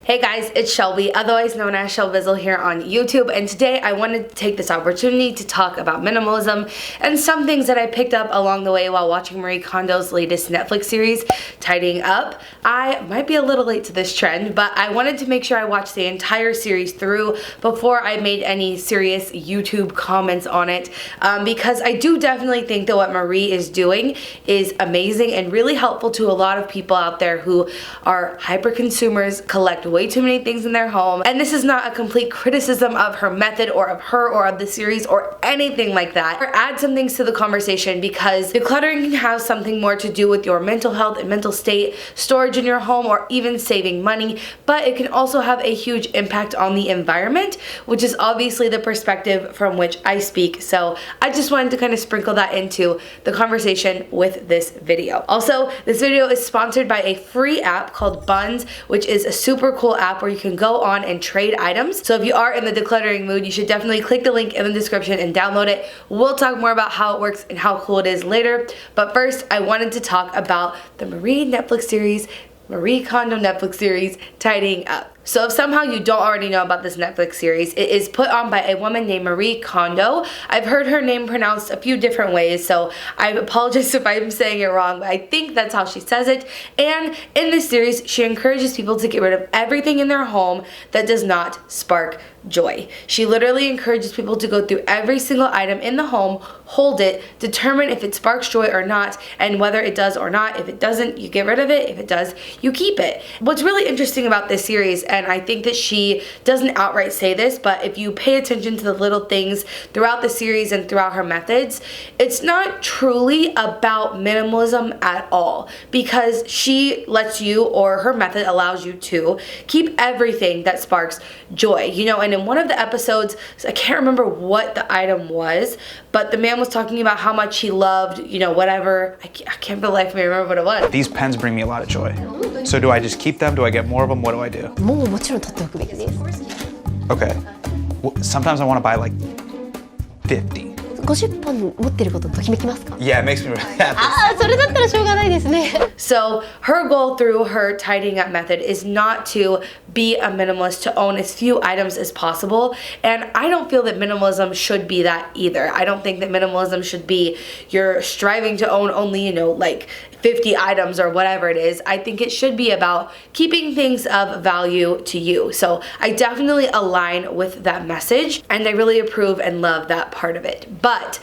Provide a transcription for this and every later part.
Hey guys, it's Shelby, otherwise known as Shelbizleee here on YouTube, and today I wanted to take this opportunity to talk about minimalism and some things that I picked up along the way while watching Marie Kondo's latest Netflix series, Tidying Up. I might be a little late to this trend, but I wanted to make sure I watched the entire series through before I made any serious YouTube comments on it, because I do definitely think that what Marie is doing is amazing and really helpful to a lot of people out there who are hyper consumers, collect way too many things in their home. And this is not a complete criticism of her method or of her or of the series or anything like that, or add some things to the conversation, because decluttering can have something more to do with your mental health and mental state, storage in your home, or even saving money, but it can also have a huge impact on the environment, which is obviously the perspective from which I speak. So I just wanted to kind of sprinkle that into the conversation with this video. Also, this video is sponsored by a free app called Buns, which is a super cool app where you can go on and trade items. So if you are in the decluttering mood, you should definitely click the link in the description and download it. We'll talk more about how it works and how cool it is later. But first, I wanted to talk about the Marie Kondo Netflix series, Tidying Up. So if somehow you don't already know about this Netflix series, it is put on by a woman named Marie Kondo. I've heard her name pronounced a few different ways, so I apologize if I'm saying it wrong, but I think that's how she says it. And in this series, she encourages people to get rid of everything in their home that does not spark joy. She literally encourages people to go through every single item in the home, hold it, determine if it sparks joy or not, and whether it does or not. If it doesn't, you get rid of it. If it does, you keep it. What's really interesting about this series, and I think that she doesn't outright say this, but if you pay attention to the little things throughout the series and throughout her methods, it's not truly about minimalism at all, because she lets you, or her method allows you to keep everything that sparks joy. You know, and in one of the episodes, I can't remember what the item was, but the man was talking about how much he loved, you know, whatever. I can't for the life of me remember what it was. These pens bring me a lot of joy. So do I just keep them? Do I get more of them? What do I do? もちろん取っておくべきです。 Okay. Well, sometimes I want to buy like 50. 50本持ってることときめきますか？ Yeah, it makes me really happy. ああ、それだったらしょうがないですね。 So her goal through her tidying up method is not to be a minimalist, to own as few items as possible. And I don't feel that minimalism should be that either. I don't think that minimalism should be you're striving to own only, you know, like 50 items or whatever it is. I think it should be about keeping things of value to you. So I definitely align with that message, and I really approve and love that part of it. But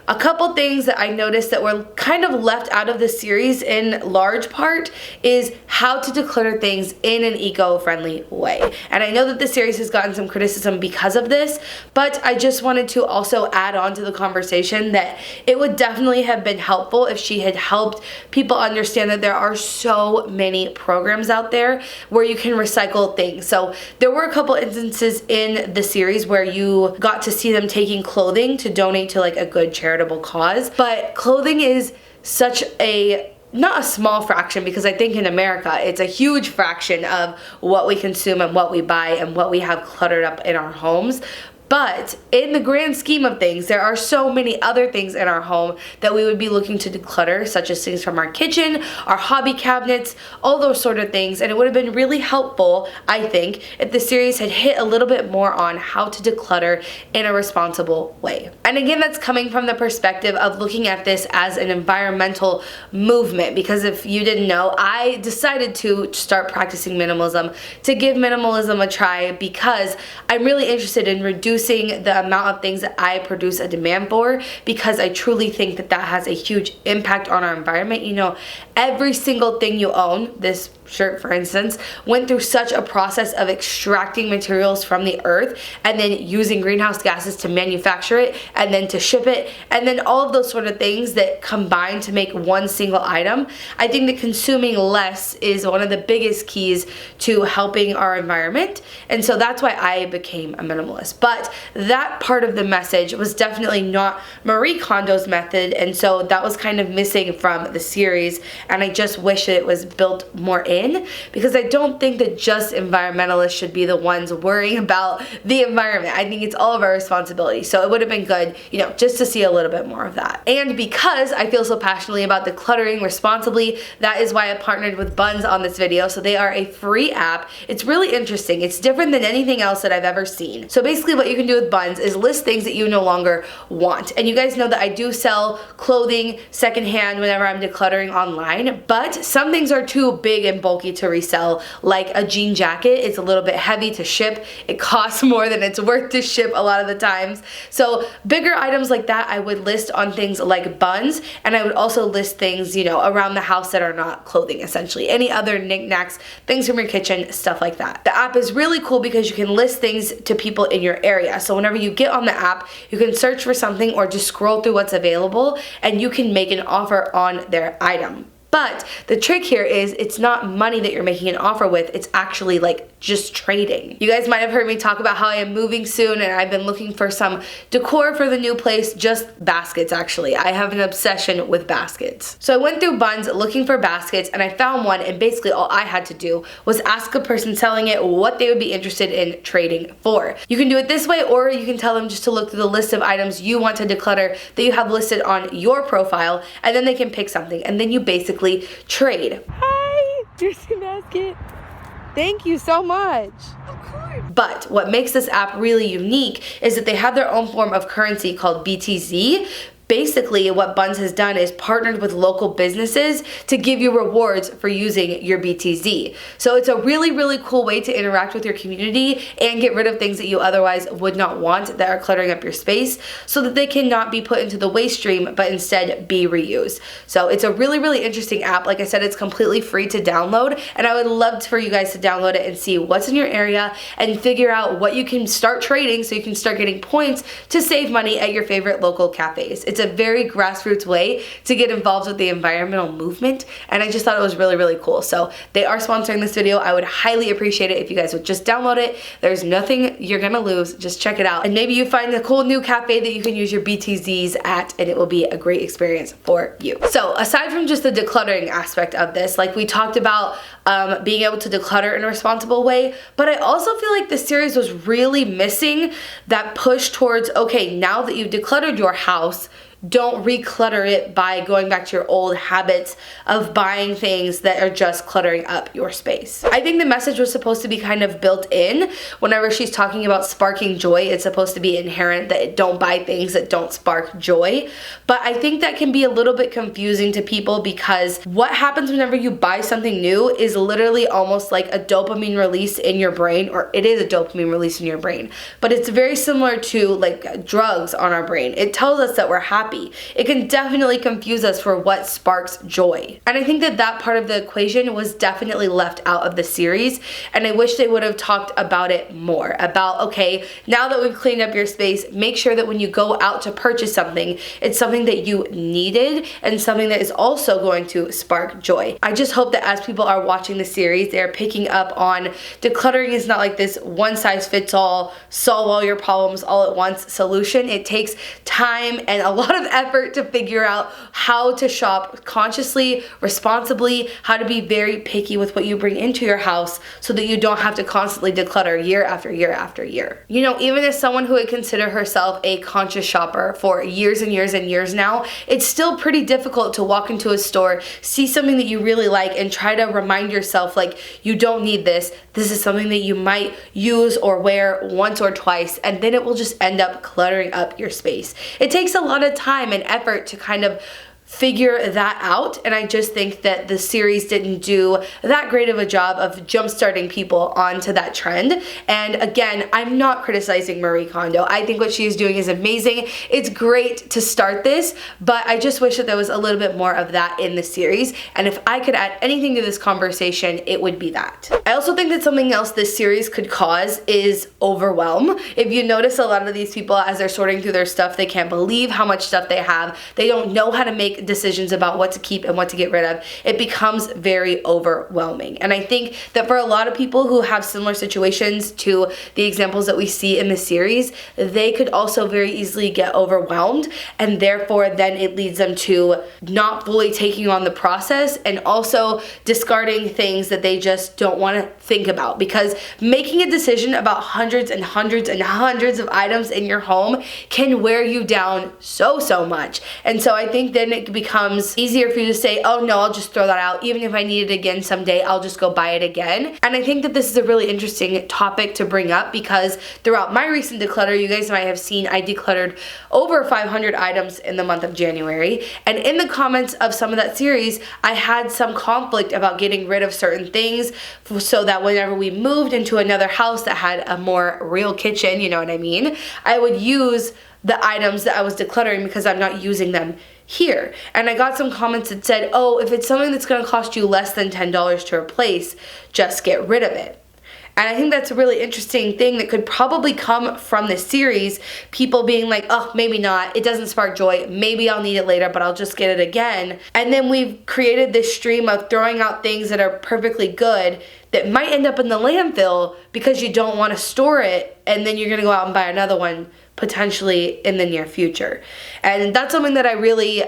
a couple things that I noticed that were kind of left out of the series in large part is how to declutter things in an eco-friendly way. And I know that the series has gotten some criticism because of this, but I just wanted to also add on to the conversation that it would definitely have been helpful if she had helped people understand that there are so many programs out there where you can recycle things. So there were a couple instances in the series where you got to see them taking clothing to donate to like a good charitable cause, but clothing is such a not a small fraction, because I think in America it's a huge fraction of what we consume and what we buy and what we have cluttered up in our homes. But in the grand scheme of things, there are so many other things in our home that we would be looking to declutter, such as things from our kitchen, our hobby cabinets, all those sort of things. And it would have been really helpful, I think, if the series had hit a little bit more on how to declutter in a responsible way. And again, that's coming from the perspective of looking at this as an environmental movement, because if you didn't know, I decided to start practicing minimalism, to give minimalism a try, because I'm really interested in reducing the amount of things that I produce a demand for, because I truly think that that has a huge impact on our environment. You know, every single thing you own, this shirt for instance, went through such a process of extracting materials from the earth and then using greenhouse gases to manufacture it and then to ship it, and then all of those sort of things that combine to make one single item. I think that consuming less is one of the biggest keys to helping our environment, and so that's why I became a minimalist. But But that part of the message was definitely not Marie Kondo's method, and so that was kind of missing from the series, and I just wish it was built more in, because I don't think that just environmentalists should be the ones worrying about the environment. I think it's all of our responsibility, so it would have been good, you know, just to see a little bit more of that. And because I feel so passionately about decluttering responsibly, that is why I partnered with Buns on this video. So they are a free app. It's really interesting. It's different than anything else that I've ever seen. So basically what you can do with Buns is list things that you no longer want. And you guys know that I do sell clothing secondhand whenever I'm decluttering online, but some things are too big and bulky to resell, like a jean jacket. It's a little bit heavy to ship. It costs more than it's worth to ship a lot of the times. So bigger items like that I would list on things like Buns, and I would also list things, you know, around the house that are not clothing, essentially. Any other knickknacks, things from your kitchen, stuff like that. The app is really cool because you can list things to people in your area. So whenever you get on the app, you can search for something or just scroll through what's available, and you can make an offer on their item. But the trick here is it's not money that you're making an offer with, it's actually like just trading. You guys might have heard me talk about how I am moving soon and I've been looking for some decor for the new place, just baskets actually. I have an obsession with baskets. So I went through Buns looking for baskets and I found one, and basically all I had to do was ask a person selling it what they would be interested in trading for. You can do it this way, or you can tell them just to look through the list of items you want to declutter that you have listed on your profile, and then they can pick something, and then you basically trade. Hi, here's your basket. Thank you so much. Of course. But what makes this app really unique is that they have their own form of currency called BTZ. Basically, what Buns has done is partnered with local businesses to give you rewards for using your BTZ. So it's a really, really cool way to interact with your community and get rid of things that you otherwise would not want that are cluttering up your space, so that they cannot be put into the waste stream, but instead be reused. So it's a really, really interesting app. Like I said, it's completely free to download, and I would love for you guys to download it and see what's in your area and figure out what you can start trading so you can start getting points to save money at your favorite local cafes. It's a very grassroots way to get involved with the environmental movement, and I just thought it was really, really cool. So they are sponsoring this video. I would highly appreciate it if you guys would just download it. There's nothing you're gonna lose. Just check it out, and maybe you find a cool new cafe that you can use your BTZs at, and it will be a great experience for you. So aside from just the decluttering aspect of this, like we talked about being able to declutter in a responsible way, but I also feel like this series was really missing that push towards, okay, now that you've decluttered your house, don't reclutter it by going back to your old habits of buying things that are just cluttering up your space. I think the message was supposed to be kind of built in. Whenever she's talking about sparking joy, it's supposed to be inherent that don't buy things that don't spark joy. But I think that can be a little bit confusing to people, because what happens whenever you buy something new is literally almost like a dopamine release in your brain, or it is a dopamine release in your brain. But it's very similar to like drugs on our brain. It tells us that we're happy. It can definitely confuse us for what sparks joy. And I think that that part of the equation was definitely left out of the series, and I wish they would have talked about it more. About, okay, now that we've cleaned up your space, make sure that when you go out to purchase something, it's something that you needed and something that is also going to spark joy. I just hope that as people are watching the series, they're picking up on decluttering is not like this one size fits all, solve all your problems all at once solution. It takes time and a lot of effort to figure out how to shop consciously, responsibly, how to be very picky with what you bring into your house so that you don't have to constantly declutter year after year after year. You know, even as someone who would consider herself a conscious shopper for years and years and years now, it's still pretty difficult to walk into a store, see something that you really like, and try to remind yourself, like, you don't need this. This is something that you might use or wear once or twice, and then it will just end up cluttering up your space. It takes a lot of time and effort to kind of figure that out, and I just think that the series didn't do that great of a job of jump-starting people onto that trend. And again, I'm not criticizing Marie Kondo. I think what she is doing is amazing. It's great to start this, but I just wish that there was a little bit more of that in the series, and if I could add anything to this conversation, it would be that. I also think that something else this series could cause is overwhelm. If you notice, a lot of these people, as they're sorting through their stuff, they can't believe how much stuff they have. They don't know how to make make decisions about what to keep and what to get rid of, it becomes very overwhelming. And I think that for a lot of people who have similar situations to the examples that we see in the series, they could also very easily get overwhelmed, and therefore then it leads them to not fully taking on the process and also discarding things that they just don't want to think about, because making a decision about hundreds and hundreds and hundreds of items in your home can wear you down so much. And so I think then it becomes easier for you to say, oh no, I'll just throw that out. Even if I need it again someday, I'll just go buy it again. And I think that this is a really interesting topic to bring up, because throughout my recent declutter, you guys might have seen I decluttered over 500 items in the month of January. And in the comments of some of that series, I had some conflict about getting rid of certain things so that whenever we moved into another house that had a more real kitchen, you know what I mean, I would use the items that I was decluttering because I'm not using them here. And I got some comments that said, oh, if it's something that's going to cost you less than $10 to replace, just get rid of it. And I think that's a really interesting thing that could probably come from this series. People being like, oh, maybe not. It doesn't spark joy. Maybe I'll need it later, but I'll just get it again. And then we've created this stream of throwing out things that are perfectly good that might end up in the landfill because you don't want to store it. And then you're going to go out and buy another one potentially in the near future. And that's something that I really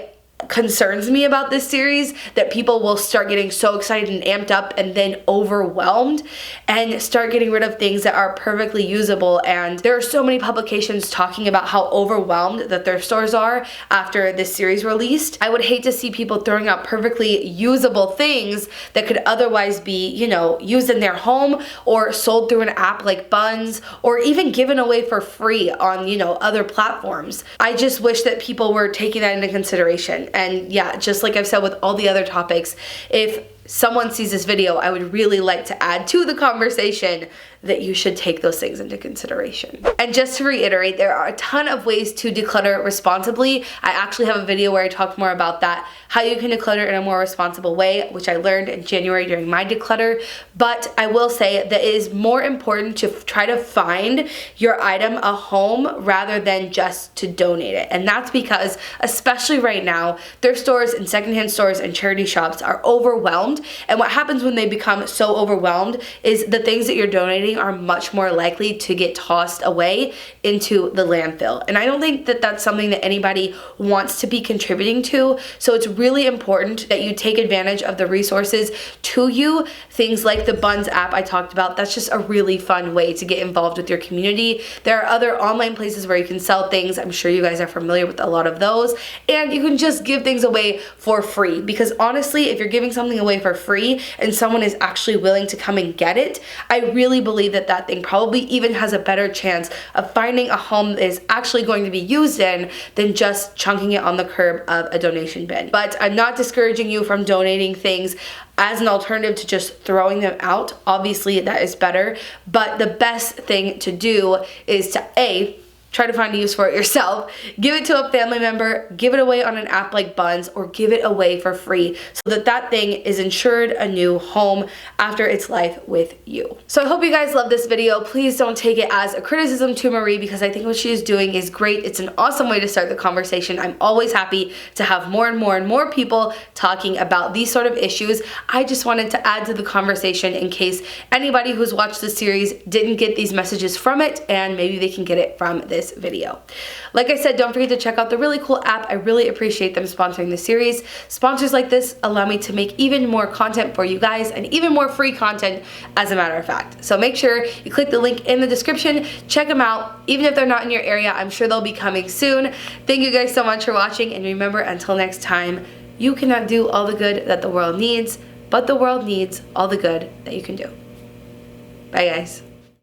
concerns me about this series, that people will start getting so excited and amped up and then overwhelmed and start getting rid of things that are perfectly usable. And there are so many publications talking about how overwhelmed the thrift stores are after this series released. I would hate to see people throwing out perfectly usable things that could otherwise be, you know, used in their home or sold through an app like Buns, or even given away for free on, you know, other platforms. I just wish that people were taking that into consideration. And yeah, just like I've said with all the other topics, if someone sees this video, I would really like to add to the conversation that you should take those things into consideration. And just to reiterate, there are a ton of ways to declutter responsibly. I actually have a video where I talk more about that, how you can declutter in a more responsible way, which I learned in January during my declutter. But I will say that it is more important to try to find your item a home rather than just to donate it. And that's because, especially right now, thrift stores and secondhand stores and charity shops are overwhelmed. And what happens when they become so overwhelmed is the things that you're donating are much more likely to get tossed away into the landfill. And I don't think that that's something that anybody wants to be contributing to. So it's really important that you take advantage of the resources to you. Things like the Buns app I talked about, that's just a really fun way to get involved with your community. There are other online places where you can sell things. I'm sure you guys are familiar with a lot of those. And you can just give things away for free, because honestly, if you're giving something away for free and someone is actually willing to come and get it, I really believe that that thing probably even has a better chance of finding a home that is actually going to be used in than just chunking it on the curb of a donation bin. But I'm not discouraging you from donating things as an alternative to just throwing them out. Obviously that is better, but the best thing to do is to try to find a use for it yourself, give it to a family member, give it away on an app like Buns, or give it away for free so that that thing is insured a new home after its life with you. So I hope you guys love this video. Please don't take it as a criticism to Marie, because I think what she is doing is great. It's an awesome way to start the conversation. I'm always happy to have more and more and more people talking about these sort of issues. I just wanted to add to the conversation in case anybody who's watched the series didn't get these messages from it, and maybe they can get it from this video. Like I said, don't forget to check out the really cool app. I really appreciate them sponsoring the series. Sponsors like this allow me to make even more content for you guys, and even more free content, as a matter of fact. So make sure you click the link in the description, check them out. Even if they're not in your area, I'm sure they'll be coming soon. Thank you guys so much for watching, and remember, until next time, you cannot do all the good that the world needs, but the world needs all the good that you can do. Bye guys.